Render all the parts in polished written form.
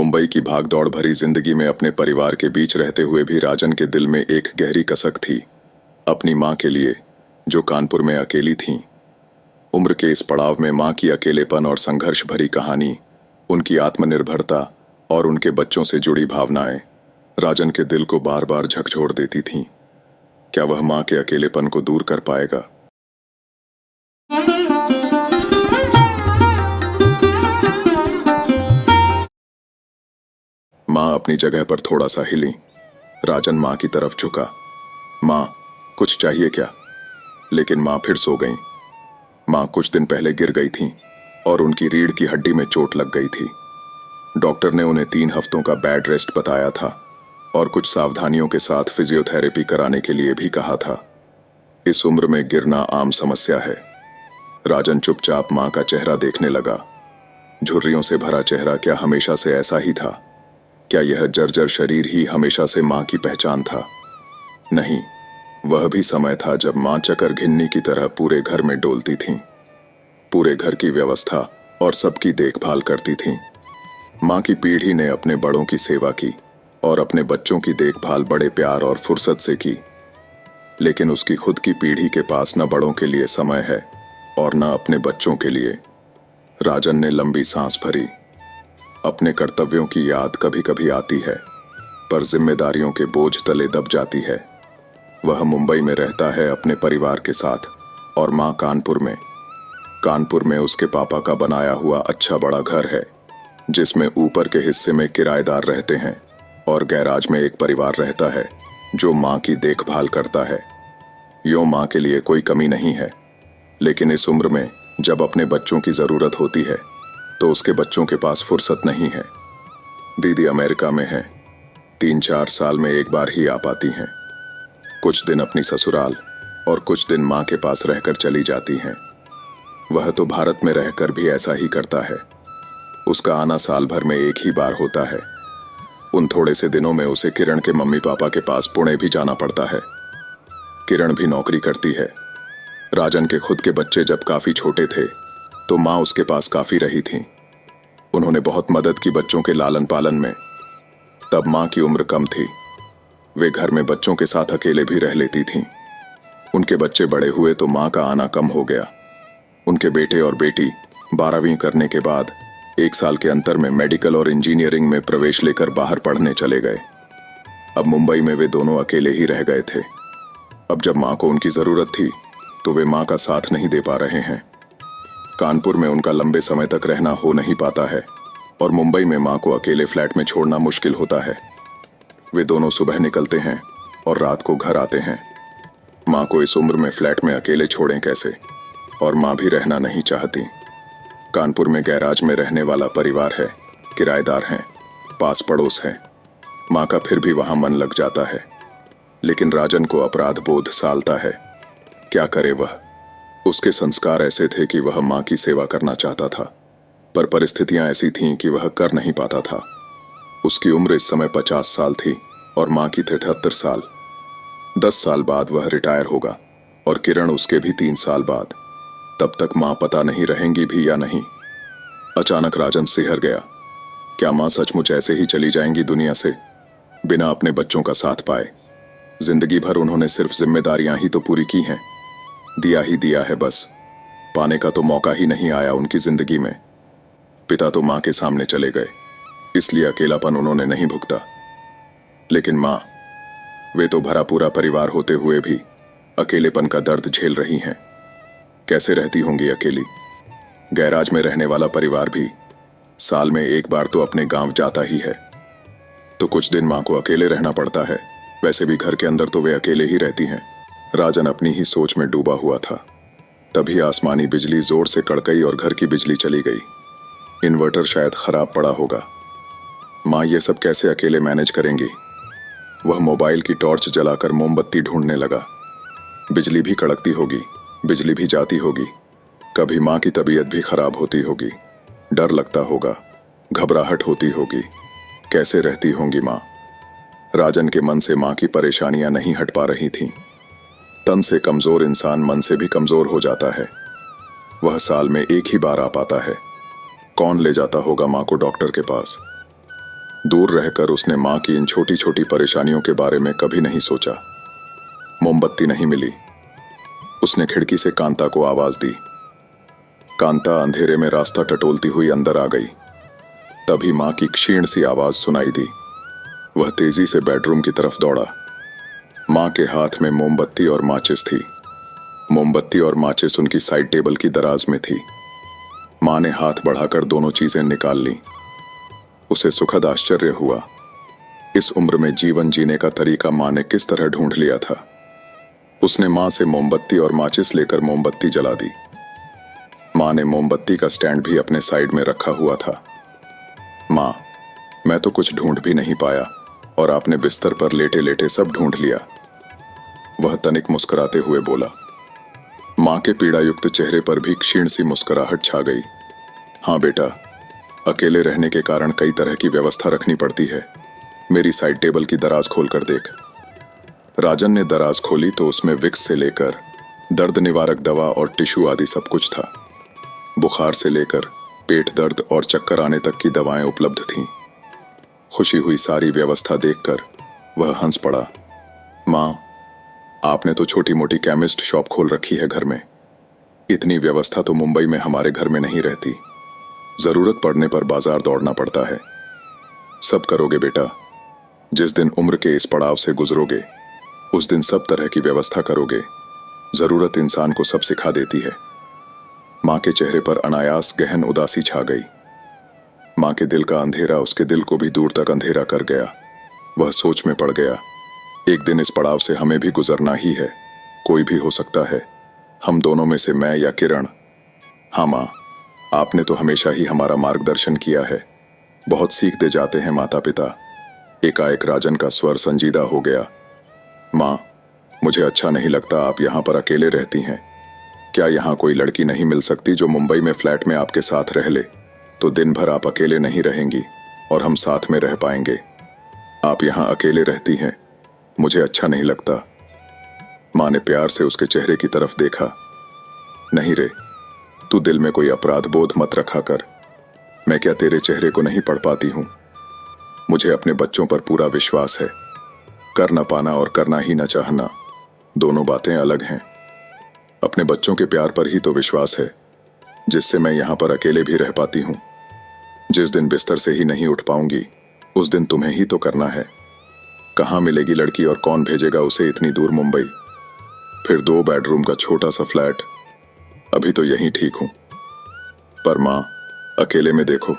मुंबई की भागदौड़ भरी जिंदगी में अपने परिवार के बीच रहते हुए भी राजन के दिल में एक गहरी कसक थी, अपनी मां के लिए, जो कानपुर में अकेली थीं। उम्र के इस पड़ाव में मां की अकेलेपन और संघर्ष भरी कहानी, उनकी आत्मनिर्भरता और उनके बच्चों से जुड़ी भावनाएं राजन के दिल को बार बार झकझोर देती थीं। क्या वह मां के अकेलेपन को दूर कर पाएगा? मां अपनी जगह पर थोड़ा सा हिली। राजन मां की तरफ झुका। मां, कुछ चाहिए क्या? लेकिन मां फिर सो गईं। मां कुछ दिन पहले गिर गई थीं और उनकी रीढ़ की हड्डी में चोट लग गई थी। डॉक्टर ने उन्हें 3 हफ्तों का बेड रेस्ट बताया था और कुछ सावधानियों के साथ फिजियोथेरेपी कराने के लिए भी कहा था। इस उम्र में गिरना आम समस्या है। राजन चुपचाप मां का चेहरा देखने लगा। झुर्रियों से भरा चेहरा क्या हमेशा से ऐसा ही था? क्या यह जर्जर शरीर ही हमेशा से मां की पहचान था? नहीं, वह भी समय था जब मां चकर घिन्नी की तरह पूरे घर में डोलती थीं, पूरे घर की व्यवस्था और सबकी देखभाल करती थीं। मां की पीढ़ी ने अपने बड़ों की सेवा की और अपने बच्चों की देखभाल बड़े प्यार और फुर्सत से की। लेकिन उसकी खुद की पीढ़ी के पास न बड़ों के लिए समय है और न अपने बच्चों के लिए। राजन ने लंबी सांस भरी। अपने कर्तव्यों की याद कभी कभी आती है, पर जिम्मेदारियों के बोझ तले दब जाती है। वह मुंबई में रहता है अपने परिवार के साथ और मां कानपुर में। कानपुर में उसके पापा का बनाया हुआ अच्छा बड़ा घर है, जिसमें ऊपर के हिस्से में किराएदार रहते हैं और गैराज में एक परिवार रहता है जो मां की देखभाल करता है। यूं मां के लिए कोई कमी नहीं है, लेकिन इस उम्र में जब अपने बच्चों की जरूरत होती है तो उसके बच्चों के पास फुर्सत नहीं है। दीदी अमेरिका में है, 3-4 साल में एक बार ही आ पाती हैं। कुछ दिन अपनी ससुराल और कुछ दिन मां के पास रहकर चली जाती हैं। वह तो भारत में रहकर भी ऐसा ही करता है। उसका आना साल भर में एक ही बार होता है। उन थोड़े से दिनों में उसे किरण के मम्मी पापा के पास पुणे भी जाना पड़ता है। किरण भी नौकरी करती है। राजन के खुद के बच्चे जब काफी छोटे थे तो मां उसके पास काफी रही थी। उन्होंने बहुत मदद की बच्चों के लालन पालन में। तब मां की उम्र कम थी। वे घर में बच्चों के साथ अकेले भी रह लेती थीं। उनके बच्चे बड़े हुए तो मां का आना कम हो गया। उनके बेटे और बेटी 12वीं करने के बाद 1 साल के अंतर में मेडिकल और इंजीनियरिंग में प्रवेश लेकर बाहर पढ़ने चले गए। अब मुंबई में वे दोनों अकेले ही रह गए थे। अब जब मां को उनकी जरूरत थी तो वे मां का साथ नहीं दे पा रहे हैं। कानपुर में उनका लंबे समय तक रहना हो नहीं पाता है और मुंबई में मां को अकेले फ्लैट में छोड़ना मुश्किल होता है। वे दोनों सुबह निकलते हैं और रात को घर आते हैं। मां को इस उम्र में फ्लैट में अकेले छोड़ें कैसे? और मां भी रहना नहीं चाहती। कानपुर में गैराज में रहने वाला परिवार है, किराएदार हैं, पास पड़ोस है। मां का फिर भी वहां मन लग जाता है, लेकिन राजन को अपराध बोध सालता है। क्या करे वह? उसके संस्कार ऐसे थे कि वह मां की सेवा करना चाहता था, पर परिस्थितियां ऐसी थीं कि वह कर नहीं पाता था। उसकी उम्र इस समय 50 साल थी और मां की 73 साल। 10 साल बाद वह रिटायर होगा और किरण उसके भी 3 साल बाद। तब तक मां पता नहीं रहेंगी भी या नहीं। अचानक राजन सिहर गया। क्या मां सचमुच ऐसे ही चली जाएंगी दुनिया से, बिना अपने बच्चों का साथ पाए? जिंदगी भर उन्होंने सिर्फ जिम्मेदारियां ही तो पूरी की हैं। दिया ही दिया है बस। पाने का तो मौका ही नहीं आया उनकी जिंदगी में। पिता तो मां के सामने चले गए, इसलिए अकेलापन उन्होंने नहीं भुगता। लेकिन मां, वे तो भरा पूरा परिवार होते हुए भी अकेलेपन का दर्द झेल रही हैं। कैसे रहती होंगी अकेली? गैराज में रहने वाला परिवार भी साल में एक बार तो अपने गांव जाता ही है, तो कुछ दिन मां को अकेले रहना पड़ता है। वैसे भी घर के अंदर तो वे अकेले ही रहती हैं। राजन अपनी ही सोच में डूबा हुआ था। तभी आसमानी बिजली जोर से कड़कई और घर की बिजली चली गई। इन्वर्टर शायद खराब पड़ा होगा। मां ये सब कैसे अकेले मैनेज करेंगी? वह मोबाइल की टॉर्च जलाकर मोमबत्ती ढूंढने लगा। बिजली भी कड़कती होगी, बिजली भी जाती होगी। कभी मां की तबीयत भी खराब होती होगी। डर लगता होगा, घबराहट होती होगी। कैसे रहती होंगी मां? राजन के मन से मां की परेशानियां नहीं हट पा रही थीं। तन से कमजोर इंसान मन से भी कमजोर हो जाता है। वह साल में एक ही बार आ पाता है। कौन ले जाता होगा मां को डॉक्टर के पास? दूर रहकर उसने माँ की इन छोटी छोटी परेशानियों के बारे में कभी नहीं सोचा। मोमबत्ती नहीं मिली। उसने खिड़की से कांता को आवाज दी। कांता अंधेरे में रास्ता टटोलती हुई अंदर आ गई। तभी माँ की क्षीण सी आवाज सुनाई दी। वह तेजी से बेडरूम की तरफ दौड़ा। माँ के हाथ में मोमबत्ती और माचिस थी। मोमबत्ती और माचिस उनकी साइड टेबल की दराज में थी। माँ ने हाथ बढ़ाकर दोनों चीजें निकाल लीं। उसे सुखद आश्चर्य हुआ। इस उम्र में जीवन जीने का तरीका माँ ने किस तरह ढूंढ लिया था। उसने माँ से मोमबत्ती और माचिस लेकर मोमबत्ती जला दी। माँ ने मोमबत्ती का स्टैंड भी अपने साइड में रखा हुआ था। माँ, मैं तो कुछ ढूंढ भी नहीं पाया और आपने बिस्तर पर लेटे लेटे सब ढूंढ लिया। वह तनिक मुस्कुराते हुए बोला। माँ के पीड़ायुक्त चेहरे पर भी क्षीण सी मुस्कुराहट छा गई। हाँ बेटा, अकेले रहने के कारण कई तरह की व्यवस्था रखनी पड़ती है। मेरी साइड टेबल की दराज खोलकर देख। राजन ने दराज खोली तो उसमें विक्स से लेकर दर्द निवारक दवा और टिश्यू आदि सब कुछ था। बुखार से लेकर पेट दर्द और चक्कर आने तक की दवाएं उपलब्ध थीं। खुशी हुई सारी व्यवस्था देखकर वह हंस पड़ा। माँ, आपने तो छोटी मोटी केमिस्ट शॉप खोल रखी है घर में। इतनी व्यवस्था तो मुंबई में हमारे घर में नहीं रहती। जरूरत पड़ने पर बाजार दौड़ना पड़ता है। सब करोगे बेटा। जिस दिन उम्र के इस पड़ाव से गुजरोगे उस दिन सब तरह की व्यवस्था करोगे। जरूरत इंसान को सब सिखा देती है। माँ के चेहरे पर अनायास गहन उदासी छा गई। माँ के दिल का अंधेरा उसके दिल को भी दूर तक अंधेरा कर गया। वह सोच में पड़ गया। एक दिन इस पड़ाव से हमें भी गुजरना ही है। कोई भी हो सकता है, हम दोनों में से मैं या किरण। हाँ माँ, आपने तो हमेशा ही हमारा मार्गदर्शन किया है। बहुत सीख दे जाते हैं माता पिता। एकाएक राजन का स्वर संजीदा हो गया। माँ, मुझे अच्छा नहीं लगता आप यहाँ पर अकेले रहती हैं। क्या यहाँ कोई लड़की नहीं मिल सकती जो मुंबई में फ्लैट में आपके साथ रह ले? तो दिन भर आप अकेले नहीं रहेंगी और हम साथ में रह पाएंगे। आप यहाँ अकेले रहती हैं, मुझे अच्छा नहीं लगता। माँ ने प्यार से उसके चेहरे की तरफ देखा। नहीं रे, तू दिल में कोई अपराध बोध मत रखा कर। मैं क्या तेरे चेहरे को नहीं पढ़ पाती हूं? मुझे अपने बच्चों पर पूरा विश्वास है। कर न पाना और करना ही न चाहना दोनों बातें अलग हैं। अपने बच्चों के प्यार पर ही तो विश्वास है जिससे मैं यहां पर अकेले भी रह पाती हूं। जिस दिन बिस्तर से ही नहीं उठ पाऊंगी उस दिन तुम्हें ही तो करना है। कहां मिलेगी लड़की और कौन भेजेगा उसे इतनी दूर मुंबई? फिर 2 बेडरूम का छोटा सा फ्लैट। अभी तो यहीं ठीक हूं, पर माँ, अकेले में देखो,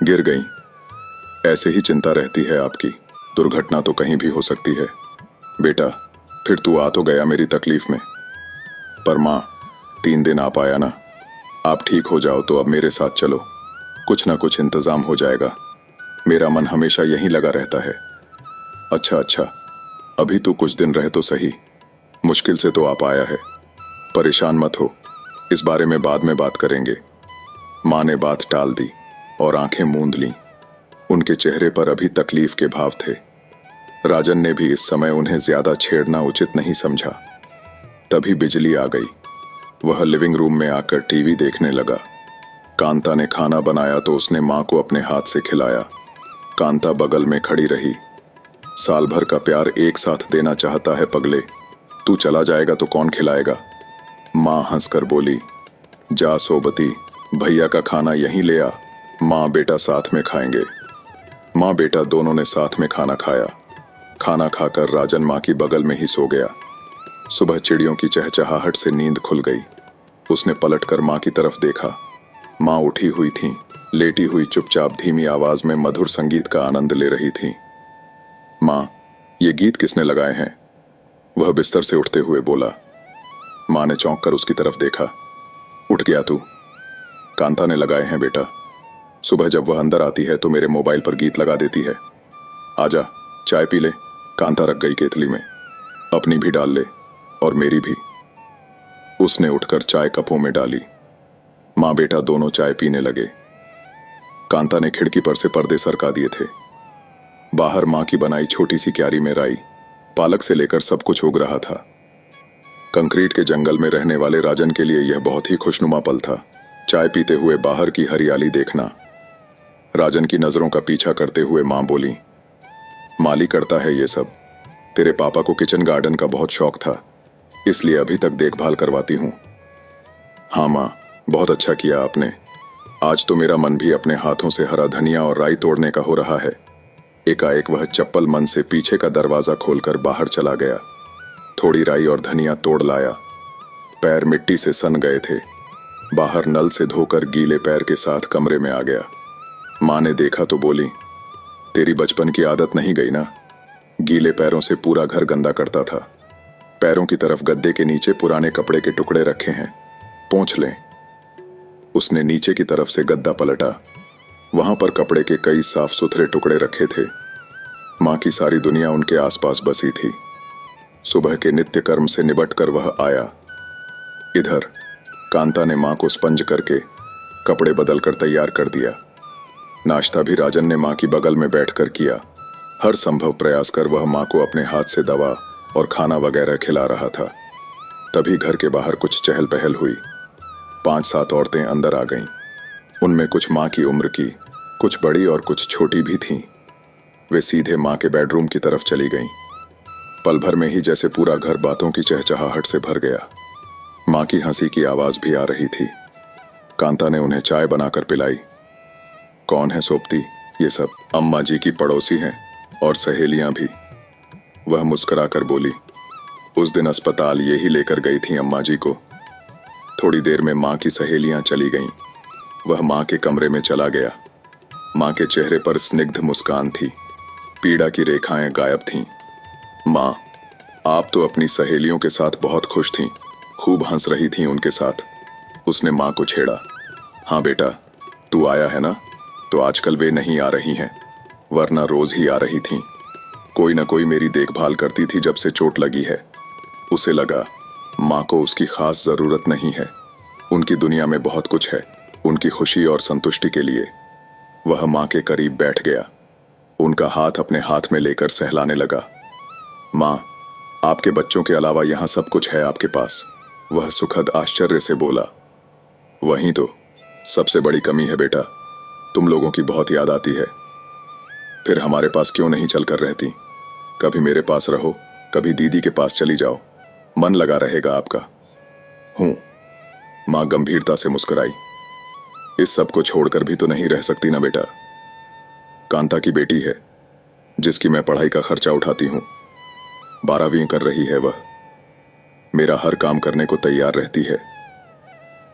गिर गई। ऐसे ही चिंता रहती है आपकी। दुर्घटना तो कहीं भी हो सकती है। बेटा, फिर तू आ तो गया मेरी तकलीफ में। पर माँ, 3 दिन आ पाया ना। आप ठीक हो जाओ तो अब मेरे साथ चलो। कुछ ना कुछ इंतजाम हो जाएगा। मेरा मन हमेशा यहीं लगा रहता है। अच्छा, अभी तू कुछ दिन रह तो सही। मुश्किल से तो आ पाया है। परेशान मत हो, इस बारे में बाद में बात करेंगे। माँ ने बात टाल दी और आंखें मूंद लीं। उनके चेहरे पर अभी तकलीफ के भाव थे। राजन ने भी इस समय उन्हें ज्यादा छेड़ना उचित नहीं समझा। तभी बिजली आ गई। वह लिविंग रूम में आकर टीवी देखने लगा। कांता ने खाना बनाया तो उसने माँ को अपने हाथ से खिलाया। कांता बगल में खड़ी रही। साल भर का प्यार एक साथ देना चाहता है पगले। तू चला जाएगा तो कौन खिलाएगा? माँ हंसकर बोली। जा सोबती, भैया का खाना यहीं ले आ। माँ बेटा साथ में खाएंगे। माँ बेटा दोनों ने साथ में खाना खाया। खाना खाकर राजन माँ की बगल में ही सो गया। सुबह चिड़ियों की चहचहाहट से नींद खुल गई। उसने पलटकर माँ की तरफ देखा। माँ उठी हुई थीं, लेटी हुई चुपचाप धीमी आवाज में मधुर संगीत का आनंद ले रही थीं। माँ, ये गीत किसने लगाए हैं? वह बिस्तर से उठते हुए बोला। माँ ने चौंक कर उसकी तरफ देखा। उठ गया तू? कांता ने लगाए हैं बेटा। सुबह जब वह अंदर आती है तो मेरे मोबाइल पर गीत लगा देती है। आजा, चाय पी ले। कांता रख गई केतली में। अपनी भी डाल ले और मेरी भी। उसने उठकर चाय कपों में डाली। माँ बेटा दोनों चाय पीने लगे। कांता ने खिड़की पर से पर्दे सरका दिए थे। बाहर माँ की बनाई छोटी सी क्यारी में राई, पालक से लेकर सब कुछ उग रहा था। कंक्रीट के जंगल में रहने वाले राजन के लिए यह बहुत ही खुशनुमा पल था, चाय पीते हुए बाहर की हरियाली देखना। राजन की नजरों का पीछा करते हुए मां बोली, माली करता है ये सब। तेरे पापा को किचन गार्डन का बहुत शौक था, इसलिए अभी तक देखभाल करवाती हूं। हाँ मां, बहुत अच्छा किया आपने। आज तो मेरा मन भी अपने हाथों से हरा धनिया और राई तोड़ने का हो रहा है। एकाएक वह चप्पल मन से पीछे का दरवाजा खोलकर बाहर चला गया। थोड़ी राई और धनिया तोड़ लाया। पैर मिट्टी से सन गए थे। बाहर नल से धोकर गीले पैर के साथ कमरे में आ गया। मां ने देखा तो बोली, तेरी बचपन की आदत नहीं गई ना? गीले पैरों से पूरा घर गंदा करता था। पैरों की तरफ गद्दे के नीचे पुराने कपड़े के टुकड़े रखे हैं, पोंछ लें। उसने नीचे की तरफ से गद्दा पलटा। वहां पर कपड़े के कई साफ सुथरे टुकड़े रखे थे। मां की सारी दुनिया उनके आसपास बसी थी। सुबह के नित्य कर्म से निबटकर वह आया। इधर कांता ने मां को स्पंज करके कपड़े बदलकर तैयार कर दिया। नाश्ता भी राजन ने मां की बगल में बैठकर किया। हर संभव प्रयास कर वह मां को अपने हाथ से दवा और खाना वगैरह खिला रहा था। तभी घर के बाहर कुछ चहल पहल हुई। 5-7 औरतें अंदर आ गईं। उनमें कुछ मां की उम्र की, कुछ बड़ी और कुछ छोटी भी थीं। वे सीधे मां के बेडरूम की तरफ चली गईं। पल भर में ही जैसे पूरा घर बातों की चहचहाहट से भर गया। मां की हंसी की आवाज भी आ रही थी। कांता ने उन्हें चाय बनाकर पिलाई। कौन है सोपती? ये सब अम्मा जी की पड़ोसी हैं और सहेलियां भी। वह मुस्कुराकर बोली, उस दिन अस्पताल ये ही लेकर गई थी अम्मा जी को। थोड़ी देर में मां की सहेलियां चली गईं। वह मां के कमरे में चला गया। मां के चेहरे पर स्निग्ध मुस्कान थी। पीड़ा की रेखाएं गायब थीं। मां, आप तो अपनी सहेलियों के साथ बहुत खुश थीं, खूब हंस रही थीं उनके साथ। उसने मां को छेड़ा। हाँ बेटा, तू आया है ना, तो आजकल वे नहीं आ रही हैं, वरना रोज ही आ रही थीं। कोई ना कोई मेरी देखभाल करती थी जब से चोट लगी है। उसे लगा मां को उसकी खास जरूरत नहीं है। उनकी दुनिया में बहुत कुछ है, उनकी खुशी और संतुष्टि के लिए। वह मां के करीब बैठ गया। उनका हाथ अपने हाथ में लेकर सहलाने लगा। मां, आपके बच्चों के अलावा यहां सब कुछ है आपके पास, वह सुखद आश्चर्य से बोला। वहीं तो सबसे बड़ी कमी है बेटा, तुम लोगों की बहुत याद आती है। फिर हमारे पास क्यों नहीं चलकर रहती? कभी मेरे पास रहो, कभी दीदी के पास चली जाओ, मन लगा रहेगा आपका। हूं, मां गंभीरता से मुस्कुराई। इस सब को छोड़कर भी तो नहीं रह सकती ना बेटा। कांता की बेटी है, जिसकी मैं पढ़ाई का खर्चा उठाती हूं। 12वीं कर रही है वह। मेरा हर काम करने को तैयार रहती है।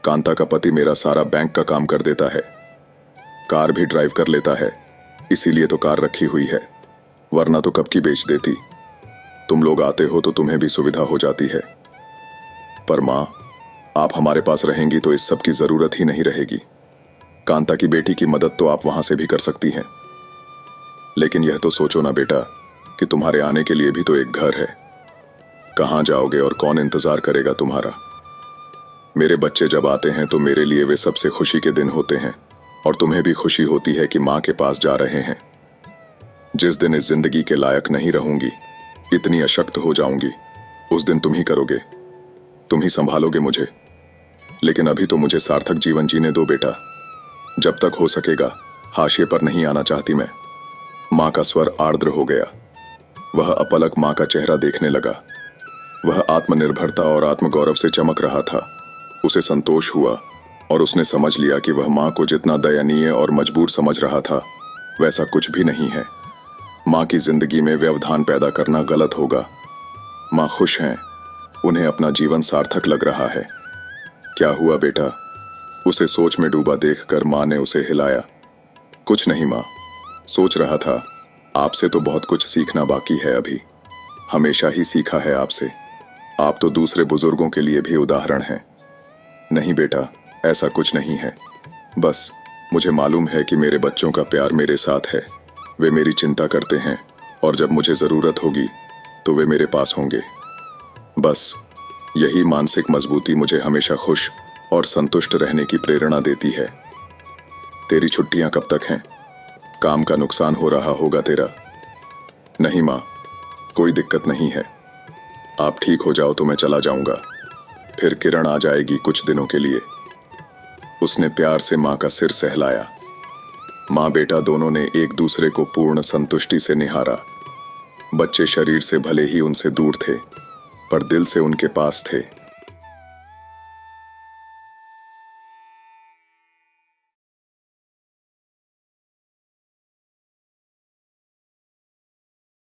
कांता का पति मेरा सारा बैंक का काम कर देता है। कार भी ड्राइव कर लेता है, इसीलिए तो कार रखी हुई है, वरना तो कब की बेच देती। तुम लोग आते हो तो तुम्हें भी सुविधा हो जाती है। पर मां, आप हमारे पास रहेंगी तो इस सब की जरूरत ही नहीं रहेगी। कांता की बेटी की मदद तो आप वहां से भी कर सकती हैं। लेकिन यह तो सोचो ना बेटा कि तुम्हारे आने के लिए भी तो एक घर है। कहां जाओगे और कौन इंतजार करेगा तुम्हारा? मेरे बच्चे जब आते हैं तो मेरे लिए वे सबसे खुशी के दिन होते हैं, और तुम्हें भी खुशी होती है कि मां के पास जा रहे हैं। जिस दिन इस जिंदगी के लायक नहीं रहूंगी, इतनी अशक्त हो जाऊंगी, उस दिन तुम ही करोगे, तुम ही संभालोगे मुझे। लेकिन अभी तो मुझे सार्थक जीवन जीने दो बेटा। जब तक हो सकेगा हाशिए पर नहीं आना चाहती मैं। मां का स्वर आर्द्र हो गया। वह अपलक मां का चेहरा देखने लगा। वह आत्मनिर्भरता और आत्मगौरव से चमक रहा था। उसे संतोष हुआ और उसने समझ लिया कि वह मां को जितना दयनीय और मजबूर समझ रहा था, वैसा कुछ भी नहीं है। मां की जिंदगी में व्यवधान पैदा करना गलत होगा। मां खुश हैं, उन्हें अपना जीवन सार्थक लग रहा है। क्या हुआ बेटा? उसे सोच में डूबा देखकर मां ने उसे हिलाया। कुछ नहीं मां, सोच रहा था आपसे तो बहुत कुछ सीखना बाकी है अभी। हमेशा ही सीखा है आपसे। आप तो दूसरे बुजुर्गों के लिए भी उदाहरण हैं। नहीं बेटा, ऐसा कुछ नहीं है। बस मुझे मालूम है कि मेरे बच्चों का प्यार मेरे साथ है। वे मेरी चिंता करते हैं और जब मुझे जरूरत होगी तो वे मेरे पास होंगे। बस यही मानसिक मजबूती मुझे हमेशा खुश और संतुष्ट रहने की प्रेरणा देती है। तेरी छुट्टियां कब तक हैं? काम का नुकसान हो रहा होगा तेरा। नहीं मां, कोई दिक्कत नहीं है। आप ठीक हो जाओ तो मैं चला जाऊंगा। फिर किरण आ जाएगी कुछ दिनों के लिए। उसने प्यार से मां का सिर सहलाया। माँ बेटा दोनों ने एक दूसरे को पूर्ण संतुष्टि से निहारा। बच्चे शरीर से भले ही उनसे दूर थे, पर दिल से उनके पास थे।